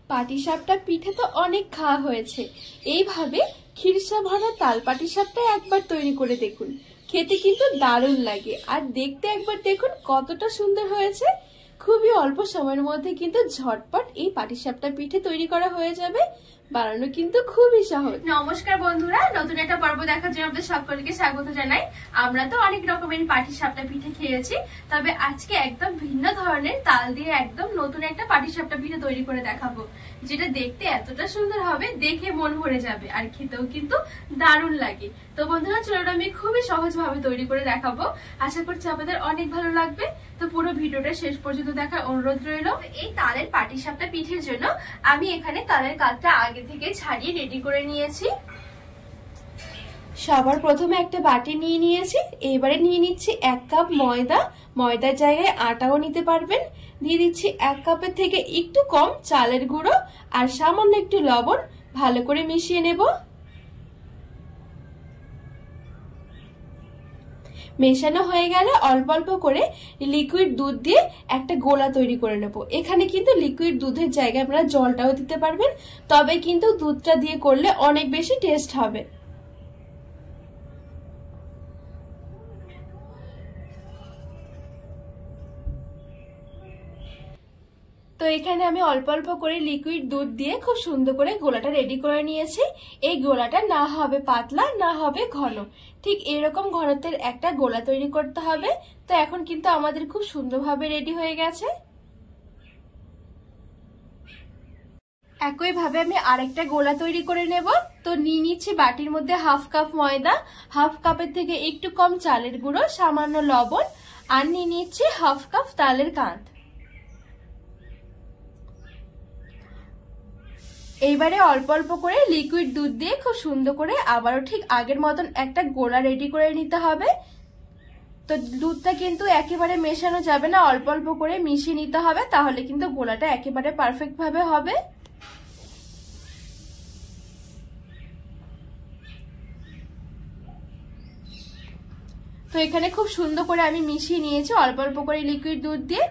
পাটিসাপটা পিঠে তো অনেক খাওয়া হয়েছে, এইভাবে খিরসা ভরা তাল পাটিসাপটা একবার তৈরি করে দেখুন। খেতে কিন্তু দারুণ লাগে, আর দেখতে একবার দেখুন কতটা সুন্দর হয়েছে। খুবই অল্প সময়ের মধ্যে কিন্তু ঝটপট এই পাটিসাপটা পিঠে তৈরি করা হয়ে যাবে, বানানো কিন্তু খুবই সহজ। নমস্কার বন্ধুরা, নতুন একটা পর্ব দেখার জন্য আপনাদের সকলকে স্বাগত জানাই। আমরা তো অনেক রকমের পাটিসাপটা পিঠে খেয়েছি, তবে আজকে একদম ভিন্ন ধরনের তাল দিয়ে একদম নতুন একটা পাটিসাপটা পিঠে তৈরি করে দেখাবো, যেটা দেখতে এতটা সুন্দর হবে, দেখে মন ভরে যাবে আর খেতেও কিন্তু দারুণ লাগে। তো বন্ধুরা চলুন আমি খুবই সহজভাবে তৈরি করে দেখাবো, আশা করছি আপনাদের অনেক ভালো লাগবে। তো পুরো ভিডিওটা শেষ পর্যন্ত দেখার অনুরোধ রইল। এই তালের পাটিসাপটা পিঠের জন্য আমি এখানে তালের কাঠটা আগে থেকে ছাড়িয়ে রেডি করে নিয়েছি। সবার প্রথমে একটা বাটি নিয়ে নিয়েছি, এবারে নিয়ে নিচ্ছি 1 কাপ ময়দা। ময়দার জায়গায় আটাও নিতে পারবেন। দিয়ে দিচ্ছি 1 কাপের থেকে একটু কম চালের গুঁড়ো আর সামান্য একটু লবণ। ভালো করে মিশিয়ে নেব। মেশানো হয়ে গেলে অল্প অল্প করে লিকুইড দুধ দিয়ে একটা গোলা তৈরি করে নেব। এখানে কিন্তু লিকুইড দুধের জায়গায় আপনারা জলটাও দিতে পারবেন, তবে কিন্তু দুধটা দিয়ে করলে অনেক বেশি টেস্ট হবে। তো এখানে আমি অল্প অল্প করে লিকুইড দুধ দিয়ে খুব সুন্দর করে গোলাটা রেডি করে নিয়েছি। এই গোলাটা না হবে পাতলা না হবে ঘন, ঠিক এরকম ঘনত্বের একটা গোলা তৈরি করতে হবে। তো এখন কিন্তু আমাদের খুব সুন্দরভাবে রেডি হয়ে গেছে। একইভাবে আমি আরেকটা গোলা তৈরি করে নেব। তো নিয়ে নিচ্ছি বাটির মধ্যে 1/2 কাপ ময়দা, 1/2 কাপের থেকে একটু কম চালের গুঁড়ো, সামান্য লবণ আর নিয়ে নিচ্ছি 1/2 কাপ তালের কাঁধ। এইবারে অল্প অল্প করে লিকুইড দুধ দিয়ে খুব সুন্দর করে আবারও ঠিক আগের মতন একটা গোলা রেডি করে নিতে হবে। তো দুধটা কিন্তু একেবারে মেশানো যাবে না, অল্প অল্প করে মিশিয়ে নিতে হবে, তাহলে কিন্তু গোলাটা একেবারে পারফেক্ট ভাবে হবে। তো এখানে খুব সুন্দর করে আমি মিশিয়ে নিয়েছি অল্প অল্প করে লিকুইড দুধ দিয়ে।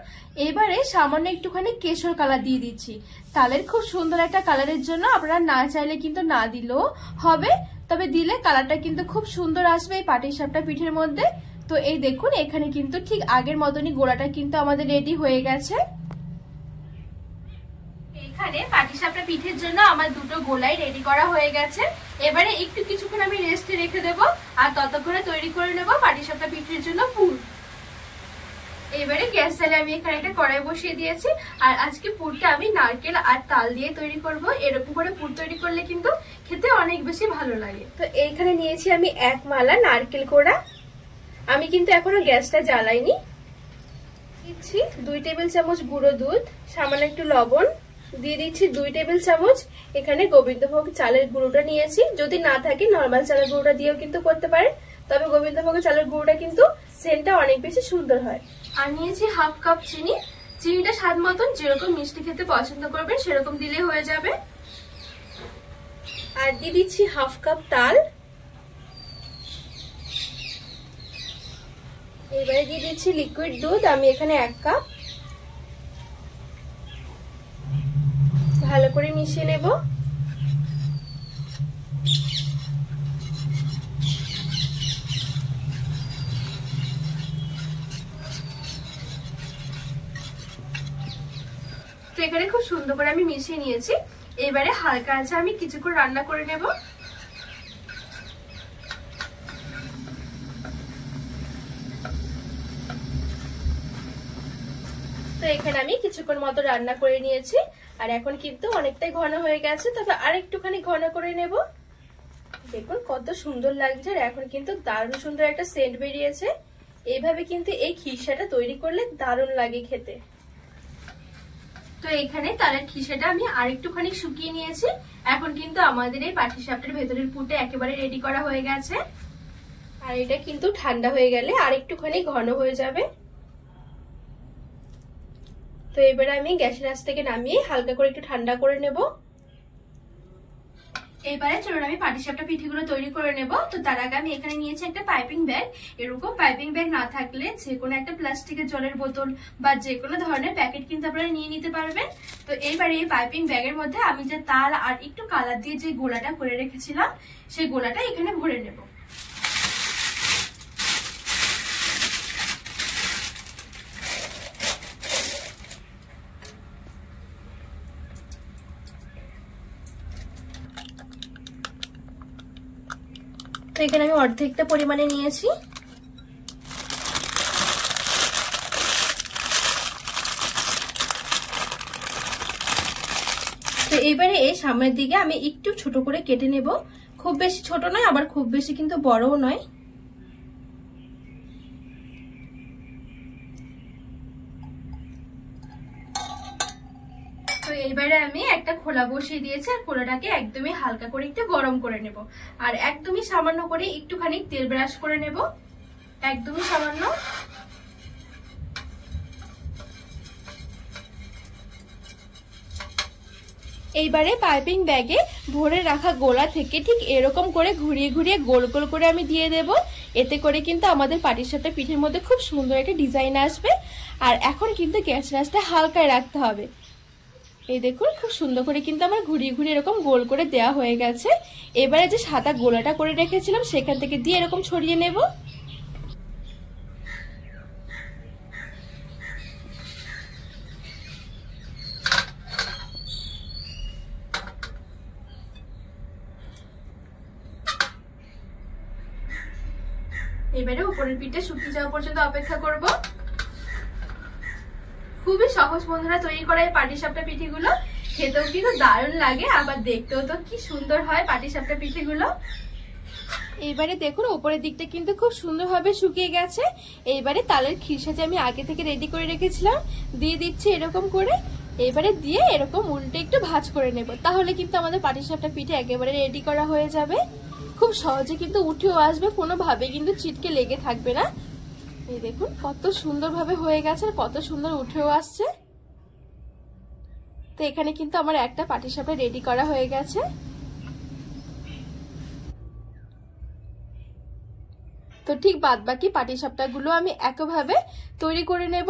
এবারে সামান্য একটুখানি কেশর কালার দিয়ে দিচ্ছি, তালের খুব সুন্দর একটা কালারের জন্য। আপনারা না চাইলে কিন্তু না দিলেও হবে, তবে দিলে কালারটা কিন্তু খুব সুন্দর আসবে এই পাটিসাপটা পিঠের মধ্যে। তো এই দেখুন এখানে কিন্তু ঠিক আগের মতনই গোলাটা কিন্তু আমাদের রেডি হয়ে গেছে। এখানে পাটিসাপটা পিঠের জন্য আমার দুটো গোলাই রেডি করা হয়ে গেছে। এবারে একটু কিছুক্ষণ আমি রেস্টে রেখে দেব, আর ততক্ষণে তৈরি করে নেব পাটিসাপটা পিঠের জন্য পুর। এবারে গ্যাস জ্বালে আমি এখানে একটা কড়াই বসিয়ে দিয়েছি, আর আজকে পুরটা আমি নারকেল আর তাল দিয়ে তৈরি করব। এরকম করে পুর তৈরি করলে কিন্তু খেতে অনেক বেশি ভালো লাগে। তো এইখানে নিয়েছি আমি 1 মালা নারকেল কোড়া। আমি কিন্তু এখনো গ্যাসটা জ্বালাইনি। দিচ্ছি 2 টেবিল চামচ গুঁড়ো দুধ, সামান্য একটু লবণ, দিয়ে দিচ্ছি 2 টেবিল চামচ এখানে গোবিন্দভোগ চালের গুঁড়োটা নিয়েছি। যদি না থাকে নরমাল চালের গুঁড়োটা দিয়েও কিন্তু করতে পারেন, তবে গোবিন্দভোগ চালের গুঁড়োটা কিন্তু সেন্টটা অনেক বেশি সুন্দর হয়। আর নিয়েছি 1/2 কাপ চিনি। চিনিটা স্বাদ মতন, যেরকম মিষ্টি খেতে পছন্দ করবেন সেরকম দিলে হয়ে যাবে। আর দিয়ে দিচ্ছি 1/2 কাপ তাল। এবারে দিয়ে দিচ্ছি লিকুইড দুধ, আমি এখানে 1 কাপ। ভালো করে মিশিয়ে নেব। তো এখানে খুব সুন্দর করে আমি মিশিয়ে নিয়েছি। এবারে হালকা আঁচে আমি কিছুক্ষণ রান্না করে নেব। তো এখানে আমি কিছুক্ষণ মতো রান্না করে নিয়েছি, আর এখন কিন্তু অনেকটাই ঘন হয়ে গেছে, তবে আরেকটুখানি ঘন করে নেব। দেখুন কত সুন্দর লাগছে, আর এখন কিন্তু দারুণ সুন্দর একটা সেন্ট বেরিয়েছে। এইভাবে কিন্তু এই খিরসাটা তৈরি করলে দারুণ লাগে খেতে। তো এখানে তালের খিরসাটা আমি আরেকটুখানি শুকিয়ে নিয়েছি। এখন কিন্তু আমাদের এই পাটিসাপটার ভেতরের পুরটা একেবারে রেডি করা হয়ে গেছে, আর এটা কিন্তু ঠান্ডা হয়ে গেলে আরেকটুখানি ঘন হয়ে যাবে। তো এবারে আমি গ্যাসের আঁচ থেকে নামিয়ে হালকা করে একটু ঠান্ডা করে নেব। এবারে চলুন আমি পাটিসাপটা পিঠেগুলো তৈরি করে নেব। তো তার আগে আমি এখানে নিয়েছি একটা পাইপিং ব্যাগ। এরকম পাইপিং ব্যাগ না থাকলে যে কোনো একটা প্লাস্টিকের জলের বোতল বা যে কোনো ধরনের প্যাকেট কিন্তু আপনারা নিয়ে নিতে পারবেন। তো এইবারে এই পাইপিং ব্যাগের মধ্যে আমি যে তাল আর একটু কালার দিয়ে যে গোলাটা করে রেখেছিলাম সেই গোলাটা এখানে ভরে নেব। তো এখানে আমি অর্ধেকটা পরিমাণে নিয়েছি। তো এবারে এই সামনের দিকে আমি একটু ছোট করে কেটে নেব, খুব বেশি ছোট নয় আবার খুব বেশি কিন্তু বড়ও নয়। তো এইবারে আমি একটা খোলা বসিয়ে দিয়েছি আর খোলাটাকে একদমই হালকা করে একটু গরম করে নেব আর একদমই সামান্য করে একটুখানি তেল ব্রাশ করে নেব, একদমই সামান্য। এইবারে পাইপিং ব্যাগে ভরে রাখা গোলা থেকে ঠিক এরকম করে ঘুরিয়ে ঘুরিয়ে গোল গোল করে আমি দিয়ে দেব। এতে করে কিন্তু আমাদের পাটিসাপটা পিঠের মধ্যে খুব সুন্দর একটা ডিজাইন আসবে। আর এখন কিন্তু গ্যাস আঁচটা হালকায় রাখতে হবে। এই দেখুন খুব সুন্দর করে কিন্তু আমার ঘুরিয়ে ঘুরিয়ে এরকম গোল করে দেওয়া হয়ে গেছে। এবারে যে সাদা গোলাটা করে রেখেছিলাম সেখান থেকে দিয়ে এরকম ছড়িয়ে নেব। এবারে উপরের পিঠে শুকিয়ে যাওয়া পর্যন্ত অপেক্ষা করব। খুবই সহজ বন্ধুরা তৈরি করা এই পাটিসাপটা পিঠেগুলো, খেতেও কিন্তু দারুণ লাগে আবার দেখতেও তো কি সুন্দর হয় পাটিসাপটা পিঠেগুলো। এইবারে দেখুন উপরের দিকটা কিন্তু খুব সুন্দরভাবে শুকিয়ে গেছে। এইবারে তালের খিরসা যে আমি আগে থেকে রেডি করে রেখেছিলাম দিয়ে দিচ্ছি এরকম করে। এবারে দিয়ে এরকম উল্টে একটু ভাঁজ করে নেব, তাহলে কিন্তু আমাদের পাটিসাপটা পিঠে একেবারে রেডি করা হয়ে যাবে। খুব সহজে কিন্তু উঠেও আসবে, কোনোভাবে কিন্তু চিটকে লেগে থাকবে না। এই দেখুন কত সুন্দরভাবে হয়ে গেছে আর কত সুন্দর উঠেও আসছে। তো এখানে কিন্তু আমার একটা পাটিসাপটা রেডি করা হয়ে গেছে। তো ঠিক বাদ বাকি পাটিসাপটা গুলো আমি একইভাবে তৈরি করে নেব।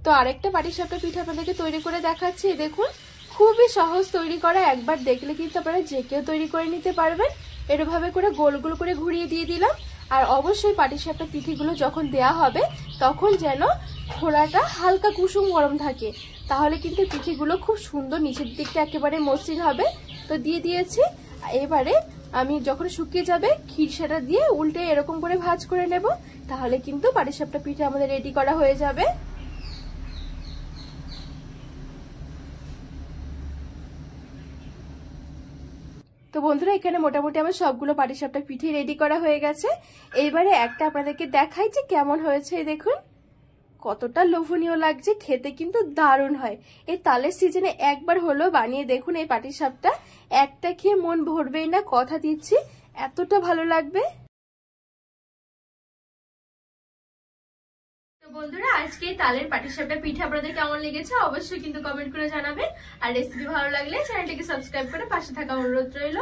তো আরেকটা পাটিসাপটা পিঠা আপনাদেরকে তৈরি করে দেখাচ্ছি। দেখুন খুবই সহজ তৈরি করা, একবার দেখলে কিন্তু আপনারা যে কেউ তৈরি করে নিতে পারবেন। এরভাবে করে গোল গোল করে ঘুরিয়ে দিয়ে দিলাম। আর অবশ্যই পাটিসাপটা পিঠেগুলো যখন দেয়া হবে তখন যেন খোলাটা হালকা কুসুম গরম থাকে, তাহলে কিন্তু পিঠেগুলো খুব সুন্দর নিচের দিকটা একেবারে মসৃণ হবে। তো দিয়ে দিয়েছি। এবারে আমি যখন শুকিয়ে যাবে খিরসাটা দিয়ে উল্টে এরকম করে ভাঁজ করে নেব, তাহলে কিন্তু পাটিসাপটা পিঠে আমাদের রেডি করা হয়ে যাবে। তো বন্ধুরা এখানে মোটামুটি আমার সবগুলো পাটিসাপটা পিঠে রেডি করা হয়ে গেছে। এইবারে একটা আপনাদেরকে দেখাই যে কেমন হয়েছে। দেখুন কতটা লোভনীয় লাগছে, খেতে কিন্তু দারুণ হয়। এই তালের সিজনে একবার হলো বানিয়ে দেখুন এই পাটিসাপটা, একটা খেয়ে মন ভরবেই না, কথা দিচ্ছি এতটা ভালো লাগবে। তো বন্ধুরা আজকে তালের পাটিসাপটা পিঠে আপনাদের কেমন লেগেছে অবশ্যই কিন্তু কমেন্ট করে জানাবেন। আর রেসিপি ভালো লাগলে চ্যানেলটিকে সাবস্ক্রাইব করে পাশে থাকা অনুরোধ রইল।